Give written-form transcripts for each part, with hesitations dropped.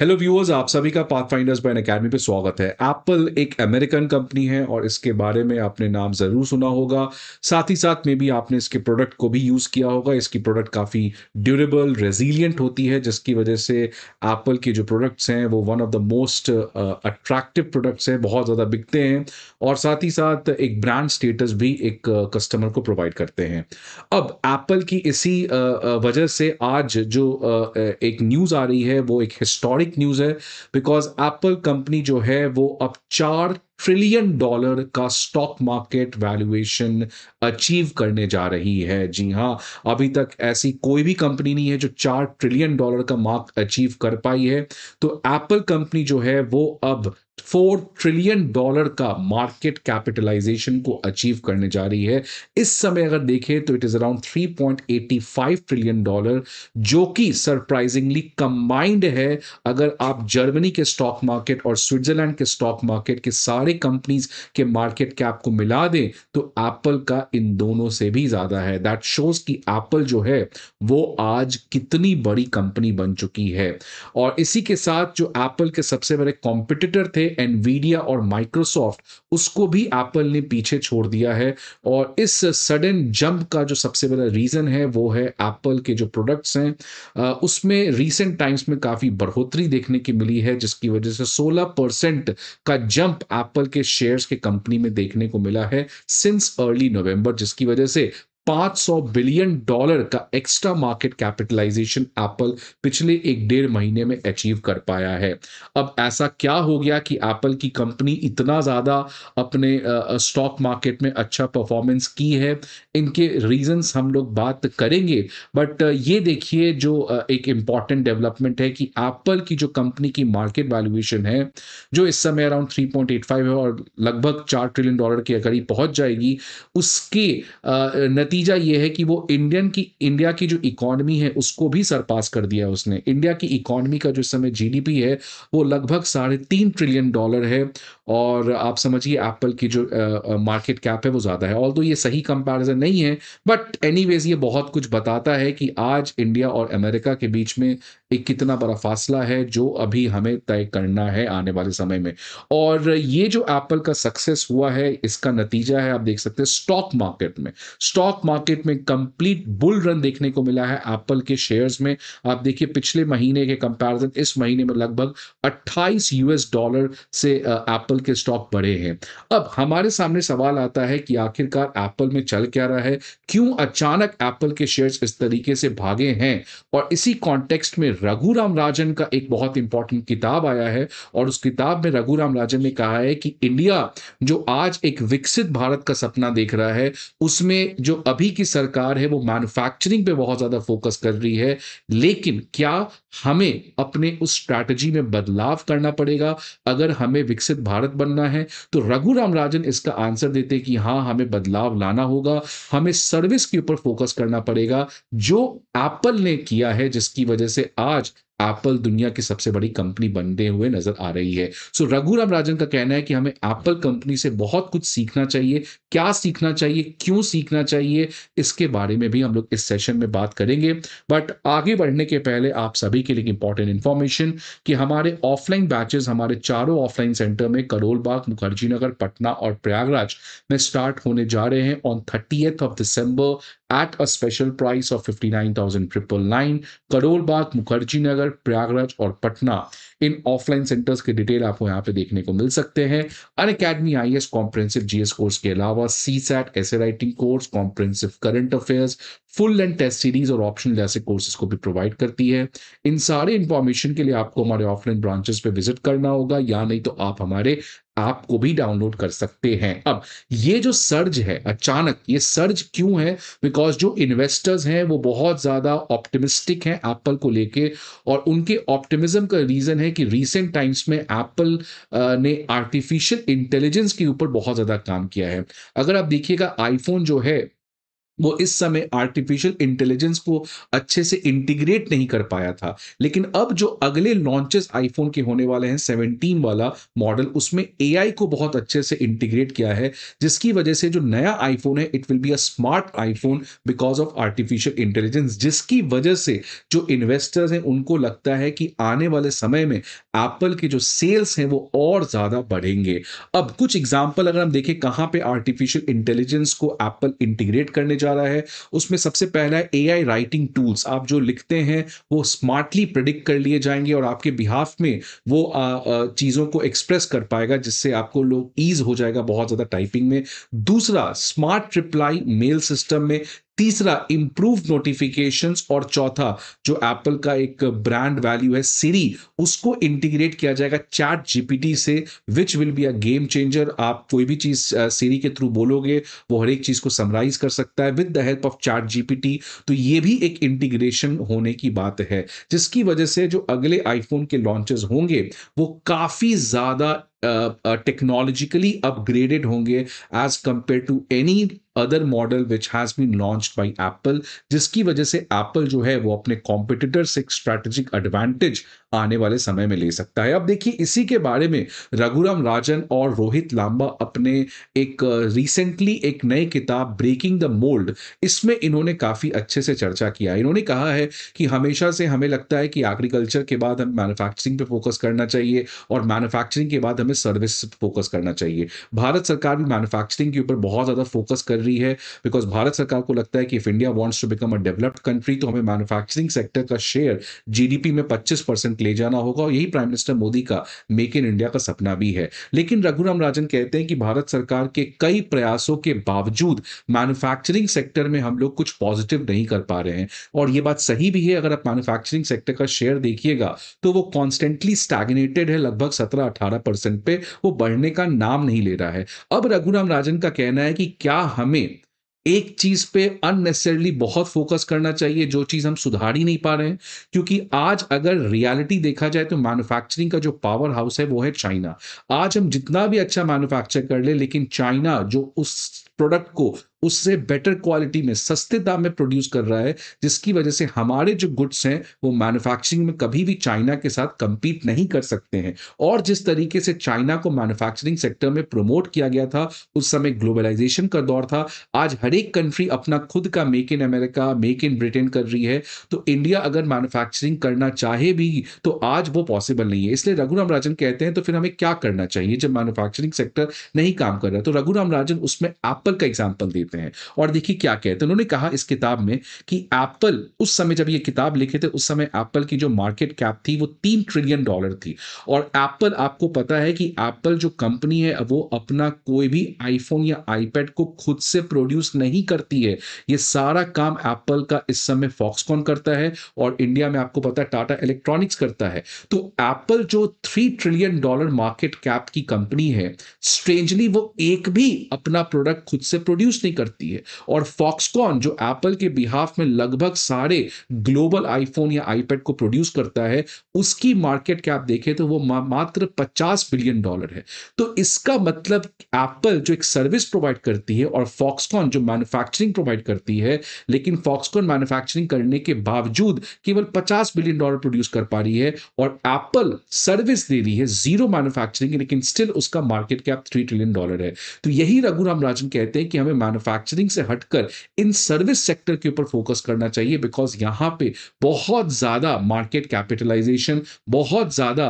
Hello viewers, आप सभी का पाथफाइंडर्स बाय एकेडमी पे स्वागत है। एप्पल एक अमेरिकन कंपनी है और इसके बारे में आपने नाम ज़रूर सुना होगा। साथ ही साथ में भी आपने इसके प्रोडक्ट को भी यूज़ किया होगा। इसकी प्रोडक्ट काफ़ी ड्यूरेबल, रेजिलियंट होती है, जिसकी वजह से एप्पल के जो प्रोडक्ट्स हैं वो one of the most attractive products हैं, बहुत ज़्यादा बिकते हैं और साथ ही साथ एक ब्रांड स्टेटस भी एक कस्टमर को प्रोवाइड करते हैं। अब एप्पल की इसी वजह से आज जो एक न्यूज़ आ रही है वो एक हिस्टोरिक न्यूज़ है, बिकॉज़ एप्पल कंपनी जो है वो अब $4 ट्रिलियन का स्टॉक मार्केट वैल्यूएशन अचीव करने जा रही है। जी हाँ, अभी तक ऐसी कोई भी कंपनी नहीं है जो $4 ट्रिलियन का मार्क अचीव कर पाई है। तो एप्पल कंपनी जो है वो अब $4 ट्रिलियन का मार्केट कैपिटलाइजेशन को अचीव करने जा रही है। इस समय अगर देखें तो इट इज अराउंड $3.85 ट्रिलियन, जो कि सरप्राइजिंगली कंबाइंड है। अगर आप जर्मनी के स्टॉक मार्केट और स्विट्जरलैंड के स्टॉक मार्केट के सारे कंपनीज के मार्केट कैप को मिला दें तो एप्पल का इन दोनों से भी ज्यादा है। दैट शोज कि एप्पल जो है वो आज कितनी बड़ी कंपनी बन चुकी है। और इसी के साथ जो एप्पल के सबसे बड़े कॉम्पिटिटर थे एनवीडिया और माइक्रोसॉफ्ट, उसको भी एप्पल ने पीछे छोड़ दिया है। और इस सडन जंप का जो सबसे बड़ा रीजन है वो है एप्पल के जो प्रोडक्ट्स हैं, उसमें रीसेंट टाइम्स में काफी बढ़ोतरी देखने की मिली है, जिसकी वजह से 16% का जंप एप्पल के शेयर्स के कंपनी में देखने को मिला है सिंस अर्ली नवंबर, जिसकी वजह से $500 बिलियन का एक्स्ट्रा मार्केट कैपिटलाइजेशन एप्पल पिछले एक डेढ़ महीने में अचीव कर पाया है। अब ऐसा क्या हो गया कि एप्पल की कंपनी इतना ज्यादा अपने स्टॉक मार्केट में अच्छा परफॉर्मेंस की है? इनके रीजंस हम लोग बात करेंगे, बट ये देखिए जो एक इम्पॉर्टेंट डेवलपमेंट है कि एप्पल की जो कंपनी की मार्केट वैल्यूएशन है, जो इस समय अराउंड 3.85 है और लगभग $4 ट्रिलियन के करीब पहुंच जाएगी, उसके नतीजा ये है कि वो इंडिया की जो इकोनॉमी है उसको भी सरपास कर दिया है उसने। इंडिया की इकोनॉमी का जो इस समय जीडीपी है वो लगभग $3.5 ट्रिलियन है। और आप समझिए एप्पल की जो मार्केट कैप है वो ज़्यादा है। ऑल्दो ये सही कंपैरिजन नहीं है, बट एनीवेज ये बहुत कुछ बताता है कि आज इंडिया और अमेरिका के बीच में एक कितना बड़ा फासला है जो अभी हमें तय करना है आने वाले समय में। और ये जो एप्पल का सक्सेस हुआ है इसका नतीजा है, आप देख सकते हैं स्टॉक मार्केट में कंप्लीट बुल रन देखने को मिला है एप्पल के शेयर्स में। आप देखिए पिछले महीने के कंपैरिजन इस महीने में लगभग $28 से एप्पल के स्टॉक बढ़े हैं। अब हमारे सामने सवाल आता है कि आखिरकार एप्पल में चल क्या रहा है, क्यों अचानक एप्पल के शेयर्स इस तरीके से भागे हैं? और इसी कॉन्टेक्स्ट में रघुराम राजन का एक बहुत इंपॉर्टेंट किताब आया है और उस किताब में रघुराम राजन ने कहा है कि इंडिया जो आज एक विकसित भारत का सपना देख रहा है, उसमें जो अभी की सरकार है वो मैन्युफैक्चरिंग पे बहुत ज्यादा फोकस कर रही है। लेकिन क्या हमें अपने उस स्ट्रैटेजी में बदलाव करना पड़ेगा अगर हमें विकसित भारत बनना है? तो रघुराम राजन इसका आंसर देते कि हाँ, हमें बदलाव लाना होगा, हमें सर्विस के ऊपर फोकस करना पड़ेगा, जो एप्पल ने किया है, जिसकी वजह से आज एप्पल दुनिया की सबसे बड़ी कंपनी बनते हुए नजर आ रही है। सो रघुराम राजन का कहना है कि हमें एप्पल कंपनी से बहुत कुछ सीखना चाहिए। क्या सीखना चाहिए, क्यों सीखना चाहिए, इसके बारे में भी हम लोग इस सेशन में बात करेंगे। बट आगे बढ़ने के पहले आप सभी के लिए इंपॉर्टेंट इंफॉर्मेशन कि हमारे ऑफलाइन बैचेस हमारे चारों ऑफलाइन सेंटर में करोल बाग, मुखर्जी नगर, पटना और प्रयागराज में स्टार्ट होने जा रहे हैं on 30th of December at a special price of 59,999। Karol Bagh, Mukherjee Nagar, Prayagraj और पटना, इन ऑफलाइन सेंटर्स के डिटेल आपको यहाँ पे देखने को मिल सकते हैं। Unacademy IAS comprehensive GS course के अलावा CSAT essay writing course, comprehensive current affairs, full and test series और ऑप्शनल जैसे कोर्सेज को भी प्रोवाइड करती है। इन सारे इंफॉर्मेशन के लिए आपको हमारे ऑफलाइन ब्रांचेस पे विजिट करना होगा, या नहीं तो आप हमारे ऐप को भी डाउनलोड कर सकते हैं। अब ये जो सर्ज है, अचानक ये सर्ज क्यों है? बिकॉज जो इन्वेस्टर्स हैं वो बहुत ज्यादा ऑप्टिमिस्टिक हैं एप्पल को लेके, और उनके ऑप्टिमिज्म का रीजन है कि रीसेंट टाइम्स में एप्पल ने आर्टिफिशियल इंटेलिजेंस के ऊपर बहुत ज्यादा काम किया है। अगर आप देखिएगा आईफोन जो है वो इस समय आर्टिफिशियल इंटेलिजेंस को अच्छे से इंटीग्रेट नहीं कर पाया था। लेकिन अब जो अगले लॉन्चेस आईफोन के होने वाले हैं 17 वाला मॉडल, उसमें एआई को बहुत अच्छे से इंटीग्रेट किया है, जिसकी वजह से जो नया आईफोन है it will be a smart iPhone because of artificial intelligence, जिसकी वजह से जो इन्वेस्टर्स हैं उनको लगता है कि आने वाले समय में एप्पल के जो सेल्स हैं वो और ज्यादा बढ़ेंगे। अब कुछ एग्जाम्पल अगर हम देखें कहां पे आर्टिफिशियल इंटेलिजेंस को एप्पल इंटीग्रेट करने जा रहा है, उसमें सबसे पहला है एआई राइटिंग टूल्स। आप जो लिखते हैं वो स्मार्टली प्रिडिक्ट कर लिए जाएंगे और आपके बिहाफ में वो चीजों को एक्सप्रेस कर पाएगा, जिससे आपको लोग ईज हो जाएगा बहुत ज्यादा टाइपिंग में। दूसरा, स्मार्ट रिप्लाई मेल सिस्टम में। तीसरा, इंप्रूव नोटिफिकेशंस। और चौथा, जो एप्पल का एक ब्रांड वैल्यू है सिरी, उसको इंटीग्रेट किया जाएगा चैट जीपीटी से, which will be a game changer. आप कोई भी चीज सिरी के थ्रू बोलोगे वो हर एक चीज को समराइज कर सकता है with the help of chat GPT. तो ये भी एक इंटीग्रेशन होने की बात है, जिसकी वजह से जो अगले आईफोन के लॉन्चेस होंगे वो काफी ज्यादा टेक्नोलॉजिकली अपग्रेडेड होंगे as compare to any other model which has been launched by Apple, जिसकी वजह से एप्पल जो है वो अपने कॉम्पिटिटर से एक स्ट्रैटेजिक एडवांटेज आने वाले समय में ले सकता है। अब देखिए, इसी के बारे में रघुराम राजन और रोहित लांबा अपने एक रिसेंटली एक नई किताब ब्रेकिंग द मोल्ड, इसमें इन्होंने काफी अच्छे से चर्चा किया। इन्होंने कहा है कि हमेशा से हमें लगता है कि एग्रीकल्चर के बाद हमें मैन्युफैक्चरिंग पे फोकस करना चाहिए और मैन्युफैक्चरिंग के बाद हमें सर्विस पे फोकस करना चाहिए। भारत सरकार भी मैन्युफैक्चरिंग के ऊपर बहुत ज्यादा फोकस कर रही है, बिकॉज भारत सरकार को लगता है कि if India wants to become a developed country तो हमें मैन्युफैक्चरिंग सेक्टर का शेयर जीडीपी में 25% ले जाना होगा, और यही प्राइम मिनिस्टर मोदी का मेक इन इंडिया का सपना भी है। लेकिन रघुराम राजन कहते हैं कि भारत सरकार के कई प्रयासों के बावजूद मैन्युफैक्चरिंग सेक्टर में हम लोग कुछ पॉजिटिव नहीं कर पा रहे हैं। और ये बात सही भी है। अगर आप मैन्युफैक्चरिंग सेक्टर का शेयर देखिएगा तो वो कॉन्स्टेंटली स्टैग्नेटेड है, लगभग 17-18% पे, वो बढ़ने का नाम नहीं ले रहा है। अब रघुराम राजन का कहना है कि क्या हमें एक चीज पे अननेसेसरली बहुत फोकस करना चाहिए जो चीज हम सुधार ही नहीं पा रहे हैं, क्योंकि आज अगर रियलिटी देखा जाए तो मैन्युफैक्चरिंग का जो पावर हाउस है वो है चाइना। आज हम जितना भी अच्छा मैन्युफैक्चर कर ले, लेकिन चाइना जो उस प्रोडक्ट को उससे बेटर क्वालिटी में सस्ते दाम में प्रोड्यूस कर रहा है, जिसकी वजह से हमारे जो गुड्स हैं वो मैन्युफैक्चरिंग में कभी भी चाइना के साथ कंपीट नहीं कर सकते हैं। और जिस तरीके से चाइना को मैन्युफैक्चरिंग सेक्टर में प्रमोट किया गया था, उस समय ग्लोबलाइजेशन का दौर था। आज हर एक कंट्री अपना खुद का make in America, make in Britain कर रही है। तो इंडिया अगर मैन्युफैक्चरिंग करना चाहे भी तो आज वो पॉसिबल नहीं है। इसलिए रघुराम राजन कहते हैं तो फिर हमें क्या करना चाहिए जब मैन्युफैक्चरिंग सेक्टर नहीं काम कर रहा है। तो रघुराम राजन उसमें एप्पल का एग्जाम्पल देते हैं, और देखिए क्या कहते हैं। उन्होंने कहा इस किताब में कि एप्पल उस समय जब ये किताब लिखे थे, उस समय एप्पल की जो मार्केट कैप थी वो $3 ट्रिलियन थी। और एप्पल, आपको पता है कि एप्पल जो कंपनी है वो अपना कोई भी आईफोन या आईपैड को खुद से प्रोड्यूस नहीं करती है। ये सारा काम एप्पल का इस समय फॉक्सकॉन करता है, और इंडिया में आपको पता है टाटा इलेक्ट्रॉनिक्स करता है। तो एप्पल जो $3 ट्रिलियन मार्केट कैप की कंपनी है, स्ट्रेंजली वो एक भी अपना प्रोडक्ट खुद से प्रोड्यूस नहीं करती है। और फॉक्सकॉन जो एप्पल के बिहाफ में लगभग सारे ग्लोबल आईफोन या आईपैड को प्रोड्यूस करता है, उसकी मार्केट कैप देखें तो वो मात्र $50 बिलियन है। तो इसका मतलब एप्पल जो एक सर्विस प्रोवाइड करती है और फॉक्सकॉन जो मैन्युफैक्चरिंग प्रोवाइड करती है, लेकिन फॉक्सकॉन मैन्युफैक्चरिंग करने के बावजूद केवल $50 बिलियन प्रोड्यूस कर पा रही है, और एप्पल सर्विस दे रही है, जीरो मैन्युफैक्चरिंग, लेकिन स्टिल उसका मार्केट कैप $3 ट्रिलियन है। तो यही रघुराम राजन कहते हैं कि हमें मैन्युफैक्चरिंग से हटकर इन सर्विस सेक्टर के ऊपर फोकस करना चाहिए, बिकॉज यहां पे बहुत ज्यादा मार्केट कैपिटलाइजेशन, बहुत ज्यादा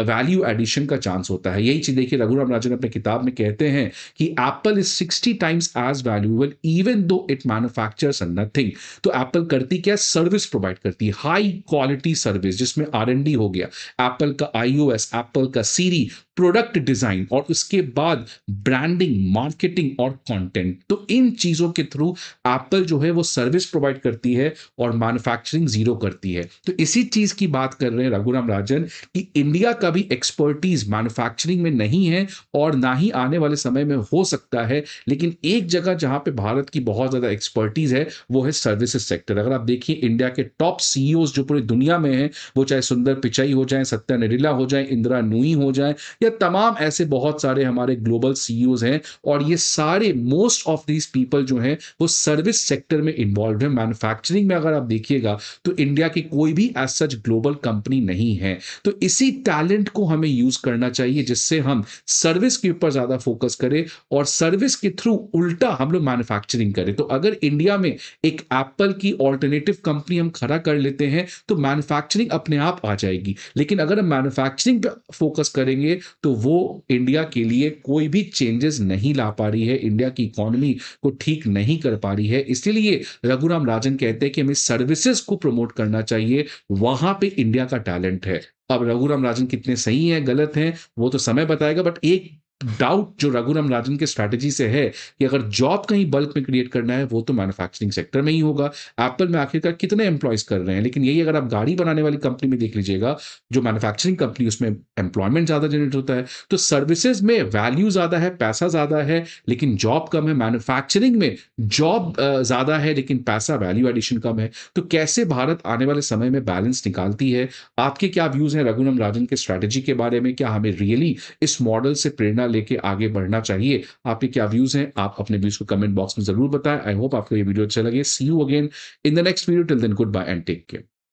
वैल्यू एडिशन का चांस होता है। यही चीज देखिए रघुराम राजन अपने किताब में कहते हैं कि Apple is 60 times as valuable even though it manufactures nothing. तो एप्पल करती क्या? सर्विस प्रोवाइड करती है, हाई क्वालिटी सर्विस, जिसमें R&D हो गया, एप्पल का iOS, एप्पल का सीरी, प्रोडक्ट डिजाइन, और उसके बाद ब्रांडिंग, मार्केटिंग और कंटेंट। तो इन चीजों के थ्रू एप्पल जो है वो सर्विस प्रोवाइड करती है और मैन्युफैक्चरिंग जीरो करती है। तो इसी चीज की बात कर रहे हैं रघुराम राजन कि इंडिया का भी एक्सपर्टीज मैन्युफैक्चरिंग में नहीं है और ना ही आने वाले समय में हो सकता है। लेकिन एक जगह जहां पे भारत की बहुत ज्यादा एक्सपर्टीज है वो है सर्विसेज सेक्टर। अगर आप देखिए इंडिया के टॉप सीईओज जो पूरी दुनिया में हैं, वो चाहे सुंदर पिचाई हो जाए, सत्या नडेला हो जाए, इंदिरा नूई हो जाए, या तमाम ऐसे बहुत सारे हमारे ग्लोबल सीईओज हैं और ये सारे मोस्ट ऑफ दीज पीपल जो हैं वो सर्विस सेक्टर में इन्वॉल्व है। मैन्युफैक्चरिंग में अगर आप देखिएगा तो इंडिया की कोई भी एज सच ग्लोबल कंपनी नहीं है। तो इसी टैलेंट को हमें यूज करना चाहिए जिससे हम सर्विस के ऊपर ज्यादा फोकस करें और सर्विस के थ्रू उल्टा हम लोग मैन्युफैक्चरिंग करें। तो अगर इंडिया में एक एप्पल की ऑल्टरनेटिव कंपनी हम खड़ा कर लेते हैं तो मैन्युफैक्चरिंग अपने आप आ जाएगी। लेकिन अगर हम मैन्युफैक्चरिंग पे फोकस करेंगे तो वो इंडिया के लिए कोई भी चेंजेस नहीं ला पा रही है, इंडिया की इकोनॉमी को ठीक नहीं कर पा रही है। इसीलिए रघुराम राजन कहते हैं कि हमें सर्विसेज को प्रमोट करना चाहिए, वहां पे इंडिया का टैलेंट है। अब रघुराम राजन कितने सही हैं गलत हैं वो तो समय बताएगा, बट एक डाउट जो रघुराम राजन के स्ट्रैटेजी से है कि अगर जॉब कहीं बल्क में क्रिएट करना है वो तो मैन्युफैक्चरिंग सेक्टर में ही होगा। एप्पल में आखिरकार कितने एम्प्लॉयज कर रहे हैं, लेकिन यही अगर आप गाड़ी बनाने वाली कंपनी में देख लीजिएगा, जो मैन्युफैक्चरिंग कंपनी उसमें एम्प्लॉयमेंट ज्यादा जनरेट होता है। तो सर्विसेज में वैल्यू ज्यादा है, पैसा ज्यादा है, लेकिन जॉब कम है। मैन्युफैक्चरिंग में जॉब ज्यादा है लेकिन पैसा वैल्यू एडिशन कम है। तो कैसे भारत आने वाले समय में बैलेंस निकालती है? आपके क्या व्यूज हैं रघुराम राजन के स्ट्रैटेजी के बारे में? क्या हमें रियली इस मॉडल से प्रेरणा लेके आगे बढ़ना चाहिए? आपके क्या व्यूज हैं? आप अपने व्यूज को कमेंट बॉक्स में जरूर बताएं। आई होप आपको ये वीडियो अच्छा लगे। See you again in the next video. Till then goodbye and take care.